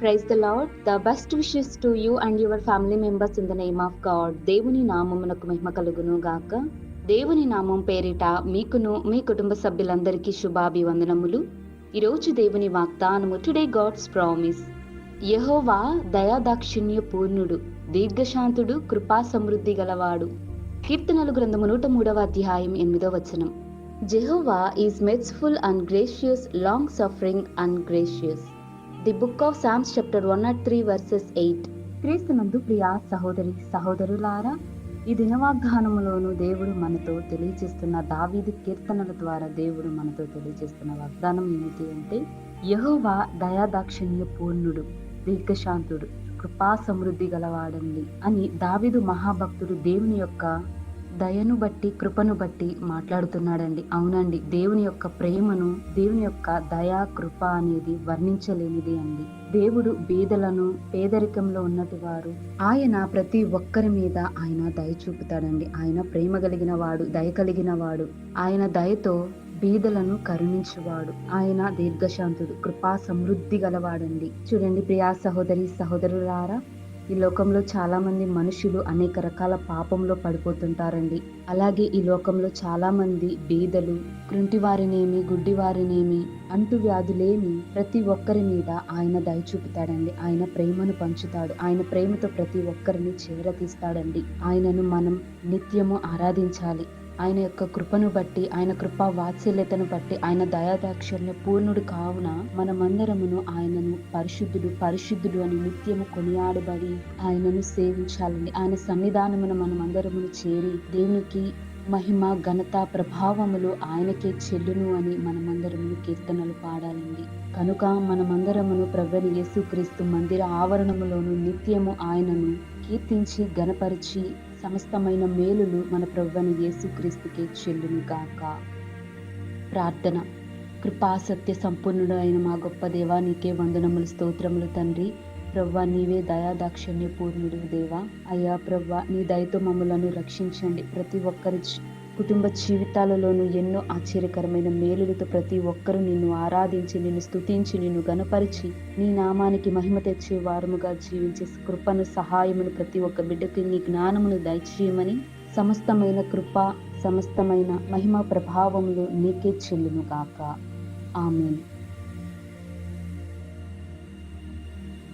Praise the Lord. The best wishes to you and your family members in the name of God. దేవుని నామమునకు మహిమ కలుగును గాక. దేవుని నామం పేరిట మీకును మీ కుటుంబ సభ్యులందరికీ శుభాభివందనములు. ఈరోజు దేవుని వాగ్దానము, టుడే గాడ్స్ ప్రామిస్. యెహోవా దయాదాక్షిణ్య పూర్ణుడు, దీర్ఘశాంతుడు, కృపా సమృద్ధి గలవాడు. కీర్తనలు గ్రంథము 103వ అధ్యాయం 8వ వచనం. Jehovah is merciful and gracious, long suffering and gracious. The book of Psalms chapter 103 verses 8. క్రీస్తునందు ప్రియ సహోదరి సహోదరులారా, ఈ దినవాగ్దానములోను దేవుడు మనతో తెలియజేస్తున్న దావీదు కీర్తనల ద్వారా దేవుడు మనతో తెలియజేస్తున్న వాగ్దానం ఏమిటి అంటే, యెహోవా దయాదాక్షిణ్య పూర్ణుడు, దీర్ఘశాంతుడు, కృపా సమృద్ధి గలవాడండి అని దావీదు మహాభక్తుడు దేవుని యొక్క దయను బట్టి, కృపను బట్టి మాట్లాడుతున్నాడండి. అవునండి, దేవుని యొక్క ప్రేమను, దేవుని యొక్క దయా కృప అనేది వర్ణించలేనిది అండి. దేవుడు బీదలను, పేదరికంలో ఉన్నటి వారు, ఆయన ప్రతి ఒక్కరి మీద ఆయన దయ చూపుతాడండి. ఆయన ప్రేమ కలిగిన వాడు, దయ కలిగిన వాడు. ఆయన దయతో బీదలను కరుణించువాడు. ఆయన దీర్ఘశాంతుడు, కృపా సమృద్ధి గలవాడండి. చూడండి ప్రియా సహోదరి సహోదరులారా, ఈ లోకంలో చాలా మంది మనుషులు అనేక రకాల పాపంలో పడిపోతుంటారండి. అలాగే ఈ లోకంలో చాలా మంది బీదలు, కృంటివారినేమి, గుడ్డివారినేమి, అంటువ్యాధులేమి ప్రతి ఒక్కరి మీద ఆయన దయ చూపుతాడండి. ఆయన ప్రేమను పంచుతాడు. ఆయన ప్రేమతో ప్రతి ఒక్కరిని చేరతీస్తాడండి. ఆయనను మనం నిత్యము ఆరాధించాలి. ఆయన యొక్క కృపను బట్టి, ఆయన కృపా వాత్సల్యతను బట్టి, ఆయన దయాదాక్షిణ్య పూర్ణుడు కావున మనమందరమును ఆయనను పరిశుద్ధుడు పరిశుద్ధుడు అని నిత్యము కొనియాడబడి ఆయనను సేవించాలండి. ఆయన సన్నిధానమున మనమందరమును చేరి దేవునికి మహిమ, ఘనత, ప్రభావములు ఆయనకే చెల్లును అని మనమందరమును కీర్తనలు పాడాలండి. కనుక మనమందరమును ప్రభువైన యేసుక్రీస్తు మందిర ఆవరణములోను నిత్యము ఆయనను కీర్తించి ఘనపరిచి సమస్తమైన మేలులు మన ప్రభువైన యేసుక్రీస్తుకే చెల్లును గాక. ప్రార్థన. కృపా సత్య సంపూర్ణుడు అయిన మా గొప్ప దేవా, నీకే వందనములు, స్తోత్రములు తండ్రి. ప్రవ్వా, నీవే దయాదాక్షిణ్య పూర్ణుడు దేవా. అయ్యా ప్రవ్వా, నీ దయతో మమ్మలను రక్షించండి. ప్రతి ఒక్కరి కుటుంబ జీవితాలలోనూ ఎన్నో ఆశ్చర్యకరమైన మేలులతో ప్రతి ఒక్కరూ నిన్ను ఆరాధించి, నిన్ను స్తుతించి, నిన్ను గణపరిచి, నీ నామానికి మహిమ తెచ్చే వారముగా జీవించే కృపను, సహాయమును ప్రతి ఒక్క బిడ్డకి నీ జ్ఞానమును దయచేయమని, సమస్తమైన కృప, సమస్తమైన మహిమ ప్రభావములు నీకే చెల్లును గాక. ఆమేన్.